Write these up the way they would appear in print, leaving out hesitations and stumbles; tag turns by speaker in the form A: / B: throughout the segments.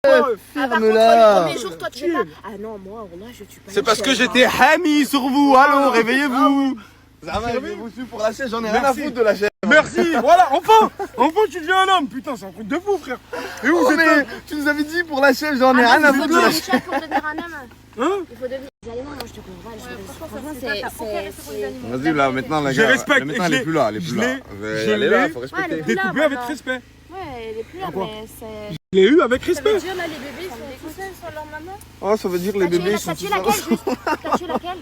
A: Ferme là.
B: Le premier jour, toi tu es là. Ah non, moi, là, je tue pas.
A: C'est parce que j'étais hami sur vous. Allô, réveillez-vous. Ça va, je vais vous suivre pour la chaise, j'en ai rien à foutre de la chaise.
C: Merci, voilà, enfin, tu deviens un homme, putain, c'est un truc de fou, frère. Et vous
A: Oh,
C: êtes
A: mais tu nous avais dit pour la chaise, j'en ai rien à foutre de la chaise.
B: Pour devenir un homme,
C: Hein?
B: il faut devenir des animaux. Moi, je te comprends. Franchement, c'est.
A: Vas-y, là, maintenant, la
C: Je
A: gars.
C: respecte,
A: Maintenant, elle est plus là, elle est plus là.
C: je
A: Elle est là,
C: l'ai.
A: faut
B: Ouais,
A: respecter.
B: elle est plus là,
C: Découpé avec
B: maintenant.
C: respect.
B: Ouais, elle est plus là,
C: Pourquoi
B: mais c'est.
C: Je l'ai eu avec
D: Ça veut
C: respect.
D: dire là les bébés ils sont tout seuls sans leur maman.
A: Oh, ça veut dire les bébés, ils sont
B: T'as tué
A: tous
B: laquelle juste? T'as tué laquelle?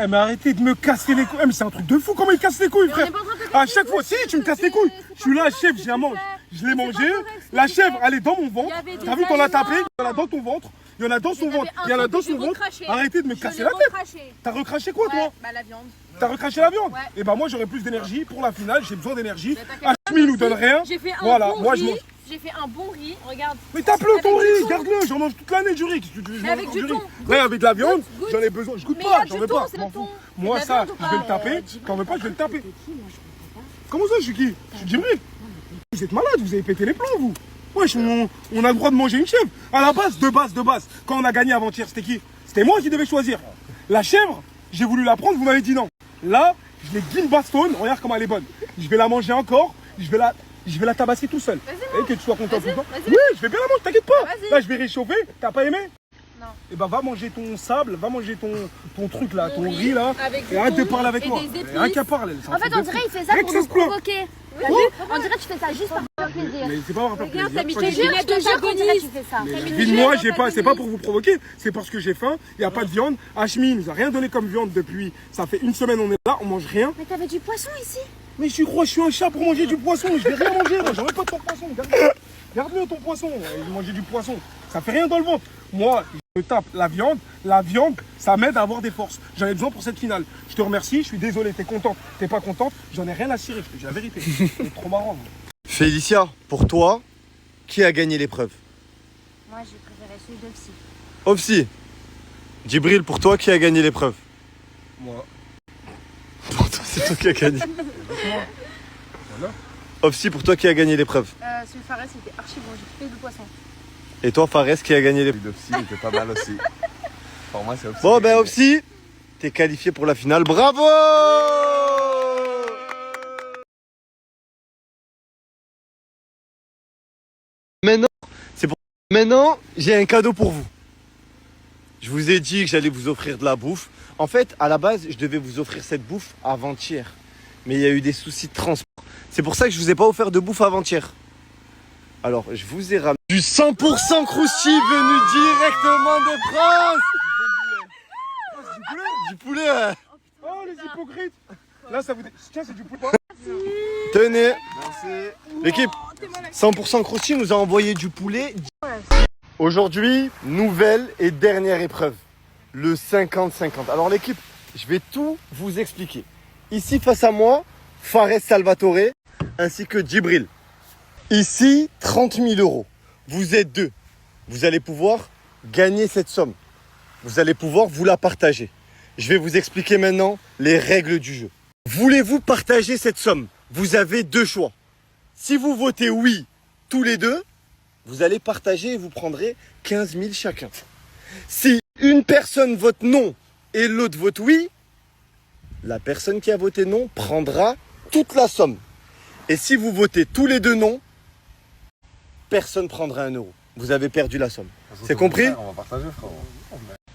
C: Eh, mais arrêtez de me casser les couilles. Eh, mais c'est un truc de fou, comment il casse les couilles, frère. À chaque fois, si, tu me casses les couilles. Je suis là, chef, je la mange. Je l'ai mangé. La chèvre, elle est dans mon ventre. T'as vu qu'on l'a tapé? Il y en a dans ton ventre. Il y en a dans son ventre. Il y en a dans son ventre. Arrêtez de me casser la tête. T'as recraché quoi, toi?
D: Bah la viande.
C: T'as recraché la viande?
D: Ouais.
C: Et bah, moi, j'aurais plus d'énergie pour la finale. J'ai besoin d'énergie. Hachmi nous donne rien.
D: J'ai fait un
C: Voilà,
D: bon
C: moi, je
D: riz.
C: mange.
D: J'ai fait un bon riz, regarde.
C: Mais tape-le ton
D: Avec du
C: riz,
D: thon.
C: garde-le, j'en mange toute l'année du riz. Qu'est-ce que tu veux, je
D: Mais
C: mange
D: avec
C: encore
D: du thon.
C: Ouais, avec de la viande,
D: Goûte.
C: j'en ai besoin. Je goûte
D: Mais
C: pas,
D: il y a
C: j'en
D: du
C: veux
D: thon,
C: pas.
D: c'est
C: m'en
D: le
C: fous.
D: thon.
C: Moi,
D: Et de la
C: ça,
D: viande ou
C: je vais le
D: pas
C: taper.
B: dis-moi,
C: T'en veux pas, je vais le taper.
B: T'es qui? Moi, je comprends pas.
C: Comment ça, je suis qui? Je suis Djibril. Vous êtes malade, vous avez pété les plombs, vous. Wesh, on a le droit de manger une chèvre. À la base, de base. Quand on a gagné avant-hier, c'était qui? C'était moi qui devais choisir. La chèvre, j'ai voulu la prendre, vous m'avez dit non. Là, je l'ai guine bastonne, regarde comment elle est bonne. Je vais la manger encore, je vais la tabasser tout seul. Et que tu sois content tout le temps. Oui, je vais bien la manger, t'inquiète pas. Là, je vais réchauffer. T'as pas aimé?
D: Non.
C: Et bah, va manger ton sable, va manger ton truc là, ton
D: Mon
C: riz là.
D: avec du
C: Et arrête de
D: thon
C: parler avec
D: et
C: moi.
D: des épices.
C: Rien qu'à parler.
B: En fait, on dirait qu'il fait ça
C: Rien
B: pour
C: que
B: nous
C: ça se plaint.
B: provoquer. T'as vu? On dirait que tu fais ça juste pour faire plaisir.
C: Mais c'est pas avoir plaisir.
D: Regarde, t'as mis
C: Pas
D: tes
C: du tout.
D: lunettes
B: Je te jure qu'on dirait que
D: d'antagoniste.
B: tu fais ça.
C: Moi, j'ai pas, c'est pas pour vous provoquer, c'est parce que j'ai faim, il n'y a pas de viande. Hachmi nous a rien donné comme viande depuis, ça fait une semaine on est là, on mange rien.
B: Mais t'avais du poisson ici?
C: Mais je crois que je suis un chat pour manger du poisson, je vais rien manger, moi, j'en ai pas de ton poisson, garde-le ton poisson, manger du poisson, ça fait rien dans le ventre. Moi, je tape la viande, ça m'aide à avoir des forces. J'en ai besoin pour cette finale. Je te remercie, je suis désolé, t'es contente, t'es pas contente, j'en ai rien à cirer, je te dis la vérité. C'est trop marrant. Moi.
A: Félicia, pour toi, qui a gagné l'épreuve?
B: Moi, j'ai préféré celui d'Opsi.
A: Opsi. Djibril, pour toi, qui a gagné l'épreuve?
C: Moi.
A: Pour toi, c'est toi qui a gagné.
C: Voilà.
A: Opsi, pour toi, qui a gagné l'épreuve?
D: Celui de Fares c'était archi bon, j'ai fait du poisson.
A: Et toi, Fares, qui a gagné l'épreuve?
E: Opsi, il était pas mal aussi. Pour moi, c'est Opsi.
A: Bon, ben Opsi, t'es qualifié pour la finale. Bravo! Maintenant, j'ai un cadeau pour vous. Je vous ai dit que j'allais vous offrir de la bouffe. En fait, à la base, je devais vous offrir cette bouffe avant-hier. Mais il y a eu des soucis de transport. C'est pour ça que je vous ai pas offert de bouffe avant-hier. Alors, je vous ai ramené du 100% crousti venu directement de France. Du poulet, ouais.
C: Oh les hypocrites. Là, ça vous... Tiens, c'est du poulet.
A: Tenez,
E: Merci.
A: l'équipe 100% Crousti nous a envoyé du poulet. Aujourd'hui, nouvelle et dernière épreuve, le 50-50. Alors l'équipe, je vais tout vous expliquer. Ici face à moi, Fares Salvatore ainsi que Djibril. Ici, 30 000 euros. Vous êtes deux. Vous allez pouvoir gagner cette somme. Vous allez pouvoir vous la partager. Je vais vous expliquer maintenant les règles du jeu. Voulez-vous partager cette somme? Vous avez deux choix. Si vous votez oui, tous les deux, vous allez partager et vous prendrez 15 000 chacun. Si une personne vote non et l'autre vote oui, la personne qui a voté non prendra toute la somme. Et si vous votez tous les deux non, personne ne prendra 1 euro. Vous avez perdu la somme. C'est compris?
E: On va partager, frérot.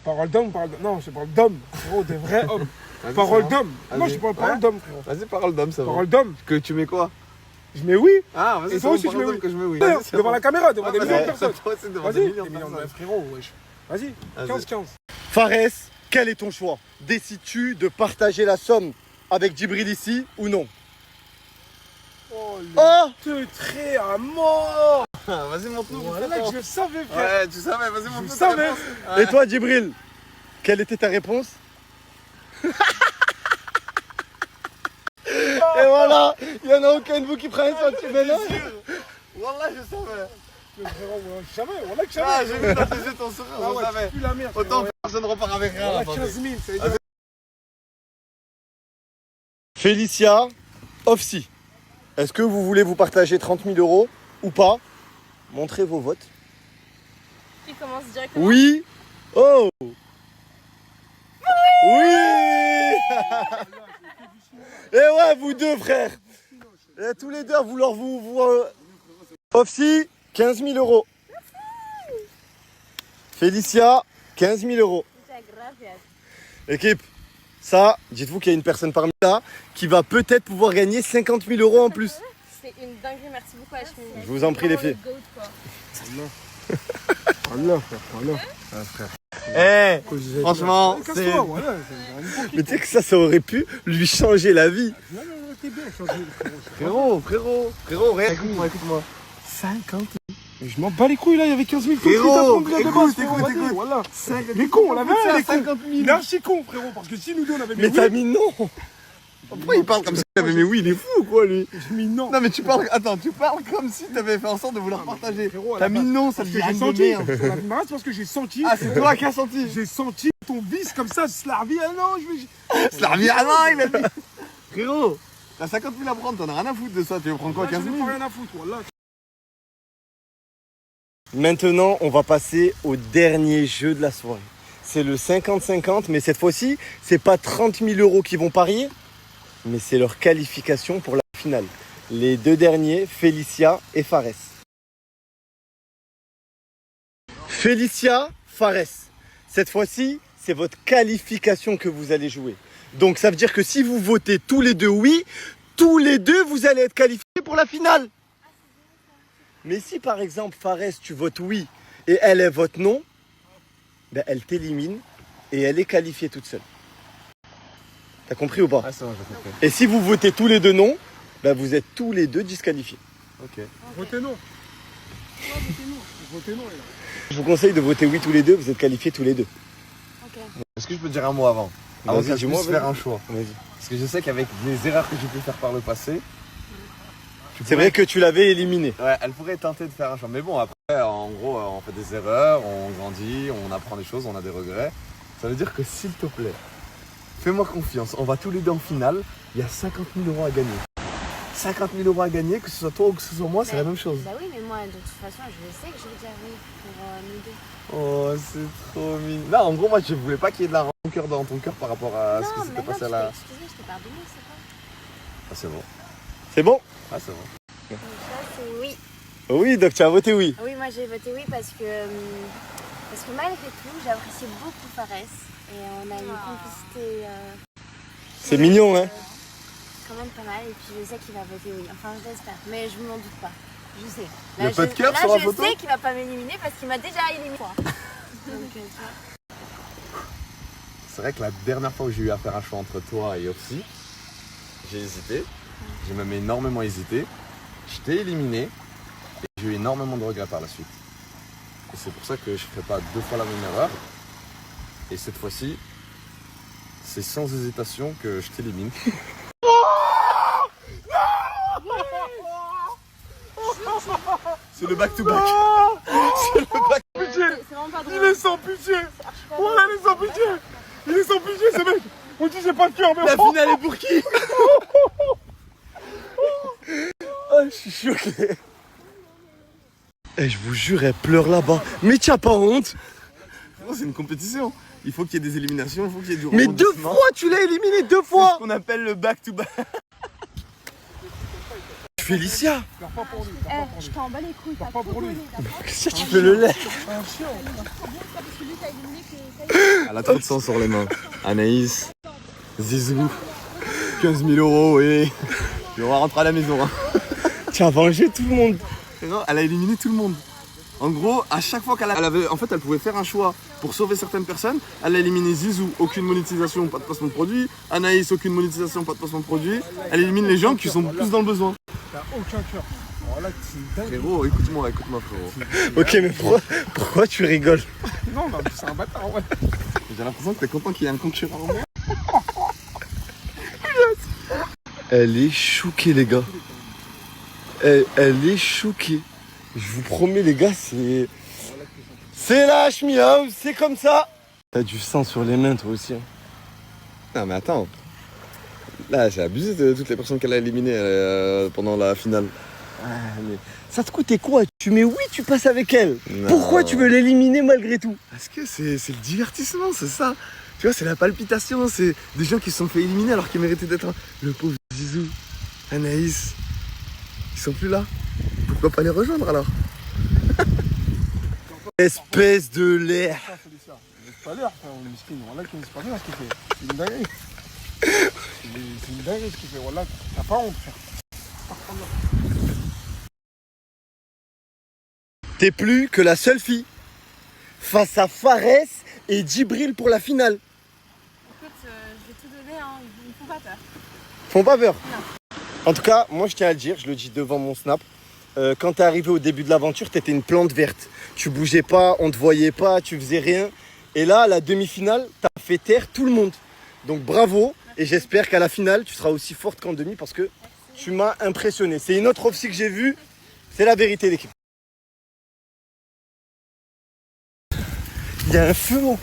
C: Parole d'homme, non, je parle d'homme, frérot, des vrais hommes. Parole d'homme. Non, je parle parole d'homme, frérot.
E: Vas-y, parole d'homme, ça va.
C: Parole d'homme.
E: Que tu mets quoi?
C: Je mets oui.
E: Ah, vas-y,
C: Et
E: c'est
C: toi
E: bon,
C: aussi, tu
E: parole
C: mets
E: d'homme
C: oui.
E: que je mets oui.
C: D'ailleurs,
E: Vas-y, c'est
C: devant
E: bon.
C: la caméra, devant des
E: Ah,
C: millions de
E: vas-y,
C: personnes.
E: toi aussi, devant des
C: Vas-y,
E: millions de
C: des millions de
E: personnes.
C: frérot, wesh. Vas-y,
E: Vas-y.
C: 15-15.
A: Fares, quel est ton choix? Décides-tu de partager la somme avec Djibril ici ou non?
C: Oh,
A: Oh!
C: le trait à mort.
E: Ah, vas-y, montre-nous.
C: Voilà que je savais, frère.
E: Ouais, tu savais, vas-y, montre-nous.
C: Je
E: ta
C: savais.
E: réponse.
A: Et toi, Djibril, quelle était ta réponse? Et voilà, il n'y en a aucun de vous qui prend un centime maintenant.
E: Wallah, je savais.
C: Mais frérot, je savais, voilà que je
E: Ah,
C: savais.
E: j'ai vu dans tes yeux ton sourire,
C: Ah
E: je
C: ouais,
E: savais.
C: tu pues la merde.
E: Autant
C: frérot.
E: que personne ne repart avec rien.
C: Voilà,
E: attendez.
C: 15 000, ça veut dire...
A: Félicia, Ofsi, est-ce que vous voulez vous partager 30 000 euros ou pas? Montrez vos votes.
D: Il commence directement.
A: Oui. Oh. Oui. Et ouais, vous deux, frère. Et tous les deux, à vouloir vous Ofsi, 15 000 euros. Félicia, 15 000 euros. Équipe, ça, dites-vous qu'il y a une personne parmi là qui va peut-être pouvoir gagner 50 000 euros en plus.
D: C'est une dinguerie, merci beaucoup à la chemise.
A: Je vous en prie, les filles.
C: Allah, frère, Allah.
A: Ah, frère. Eh, franchement, c'est...
C: Casse-toi, voilà.
A: Mais tu sais que ça aurait pu lui changer la vie.
C: Non, t'es bien changé,
A: Frérot, écoute-moi. 50 000.
C: Mais je m'en bats les couilles là, il y avait 15 000
A: Frérot, écoute.
C: Voilà. Il est con, on l'avait un, il est con. Il est archi con, frérot, parce que si nous deux on avait mis
A: Mais t'as
C: oui,
A: mis non. Pourquoi il parle comme ça? Mais oui, il est fou quoi lui.
C: j'ai mis non.
E: Non mais tu parles, attends, tu parles comme si t'avais fait en sorte de vouloir partager.
C: Frérot, à
E: T'as
C: la
E: mis
C: base,
E: non, ça
C: parce
E: te
C: que
E: dit
C: j'ai
E: rien de
C: senti.
E: merde.
C: On a marre, c'est parce que j'ai senti.
E: Ah, c'est toi qui as senti.
C: J'ai senti ton vice comme ça, Slarvi. Ah non, je vais.
E: C'est la revient à non, il a dit. Frérot, t'as 50 000 à prendre, t'en as rien à foutre de ça. Tu veux prendre quoi, 15
C: J'en ai
E: 000?
C: pas rien à foutre, voilà.
A: Maintenant, on va passer au dernier jeu de la soirée. C'est le 50-50, mais cette fois-ci, c'est pas 30 000 euros qui vont parier, mais c'est leur qualification pour la finale. Les deux derniers, Félicia et Fares. Félicia, Fares. Cette fois-ci, c'est votre qualification que vous allez jouer. Donc ça veut dire que si vous votez tous les deux oui, tous les deux, vous allez être qualifiés pour la finale. Mais si par exemple, Fares, tu votes oui et elle vote non, ben, elle t'élimine et elle est qualifiée toute seule. T'as compris ou pas?
E: Ah, c'est bon, j'ai compris.
A: Et si vous votez tous les deux non, ben, vous êtes tous les deux disqualifiés.
E: Ok.
C: Votez non. Votez non, les gars.
A: Je vous conseille de voter oui tous les deux, vous êtes qualifiés tous les deux.
E: Est-ce que je peux te dire un mot avant? Avant
A: Vas-y,
E: que je
A: dis-moi,
E: puisse
A: vas-y.
E: faire un choix.
A: Vas-y.
E: Parce que je sais qu'avec les erreurs que j'ai pu faire par le passé,
A: C'est vrai que tu l'avais éliminé.
E: ouais, elle pourrait tenter de faire un choix. Mais bon, après, en gros, on fait des erreurs, on grandit, on apprend des choses, on a des regrets. Ça veut dire que s'il te plaît, fais-moi confiance, on va tous les deux en finale, il y a 50 000 euros à gagner. 50 000 euros à gagner, que ce soit toi ou que ce soit moi, c'est la même chose.
B: Bah oui, mais moi, de toute façon, je sais que je vais dire oui pour nous deux.
E: Oh, c'est trop mignon. Non, en gros, moi, je voulais pas qu'il y ait de la rancœur dans ton cœur par rapport à ce qui
B: Non,
E: s'était
B: mais
E: passé
B: non,
E: à la...
B: excusez, je t'ai pardonné, c'est pas.
E: Ah, c'est bon.
A: C'est bon?
E: Ah, c'est bon.
B: Donc ça, c'est oui.
A: Oui, donc tu as voté oui.
B: Oui, moi j'ai voté oui parce que malgré tout, j'apprécie beaucoup Fares et on a une complicité
A: C'est mignon, hein?
B: quand même pas mal et puis je sais qu'il va voter oui. Enfin, je l'espère, mais je m'en doute pas. Je sais.
E: Il y a pas de cœur
B: là,
E: sur la photo?
B: Je sais qu'il va pas m'éliminer parce qu'il m'a déjà éliminé. Donc, tu vois.
E: C'est vrai que la dernière fois où j'ai eu à faire un choix entre toi et Opsi, j'ai hésité. J'ai même énormément hésité. Je t'ai éliminé et j'ai eu énormément de regrets par la suite. Et c'est pour ça que je ne ferai pas deux fois la même erreur. Et cette fois-ci, c'est sans hésitation que je t'élimine. C'est le back-to-back. C'est le back.
C: Pitié.
D: C'est vraiment pas
C: Il
D: drôle.
C: est sans pitié. Voilà, il est sans pitié. Il est sans pitié, ce mec. On dit j'ai pas de cœur, mais
E: La finale est pour qui?
A: Oh, je suis choqué. Eh, je vous jure, elle pleure là-bas. Mais tu as pas honte?
E: C'est une compétition. Il faut qu'il y ait des éliminations, il faut qu'il y ait du
A: Mais deux
E: rebondissement.
A: fois, tu l'as éliminé deux
E: C'est
A: fois.
E: ce qu'on appelle le back-to-back.
A: Félicia,
C: Pleure pas pour lui.
D: Je t'en bats les couilles, t'as
C: pas
D: tout
C: pour lui.
D: donné, d'accord?
A: qu'est-ce que tu fais le lait?
D: Parce que lui, t'as éliminé que ça y est.
E: Elle a trop de sang sur les mains. Anaïs, Zizou, 15 000 euros et on va rentrer à la maison. Hein.
A: Tu as vengé tout le monde.
E: Non, elle a éliminé tout le monde. En gros, à chaque fois qu'elle avait, en fait, elle pouvait faire un choix pour sauver certaines personnes. Elle a éliminé Zizou, aucune monétisation, pas de placement de produit. Anaïs, aucune monétisation, pas de placement de produit. Elle élimine les gens qui sont plus dans le besoin.
C: T'as aucun cœur. Oh là, c'est dingue.
E: Frérot, écoute-moi, frérot.
A: Ok, mais pourquoi tu rigoles?
C: Non, non, c'est un bâtard, ouais.
E: J'ai l'impression que t'es content qu'il y ait un concurrent.
A: Elle est choquée, les gars. Elle est choquée. Je vous promets, les gars, c'est... C'est la miaou, c'est comme ça. T'as du sang sur les mains, toi aussi. Hein.
E: Non, mais attends. Là, j'ai abusé de toutes les personnes qu'elle a éliminées pendant la finale.
A: Ah, mais ça te coûtait quoi? Tu mets oui, tu passes avec elle.
E: Non.
A: Pourquoi tu veux l'éliminer malgré tout?
E: Parce que c'est le divertissement, c'est ça. Tu vois, c'est la palpitation. C'est des gens qui se sont fait éliminer alors qu'ils méritaient d'être. Le pauvre Zizou, Anaïs, ils sont plus là. Pourquoi pas les rejoindre alors?
A: Espèce de l'air.
C: C'est pas l'air, frère, on est miskin. Voilà qu'il c'est pas bien ce qu'il fait. C'est une dinguerie. C'est une dinguerie ce qu'il fait. Voilà, t'as pas honte, frère.
A: T'es plus que la seule fille face à Fares et Djibril pour la finale.
D: Écoute, je vais tout donner, hein. Ils me font pas peur.
A: Font pas peur. En tout cas, moi je tiens à le dire, je le dis devant mon snap. Quand t'es arrivé au début de l'aventure, t'étais une plante verte. Tu bougeais pas, on te voyait pas, tu faisais rien. Et là, à la demi-finale, t'as fait taire tout le monde. Donc bravo, et j'espère qu'à la finale, tu seras aussi forte qu'en demi parce que tu m'as impressionné. C'est une autre offre que j'ai vue, c'est la vérité l'équipe. Il y a un feu au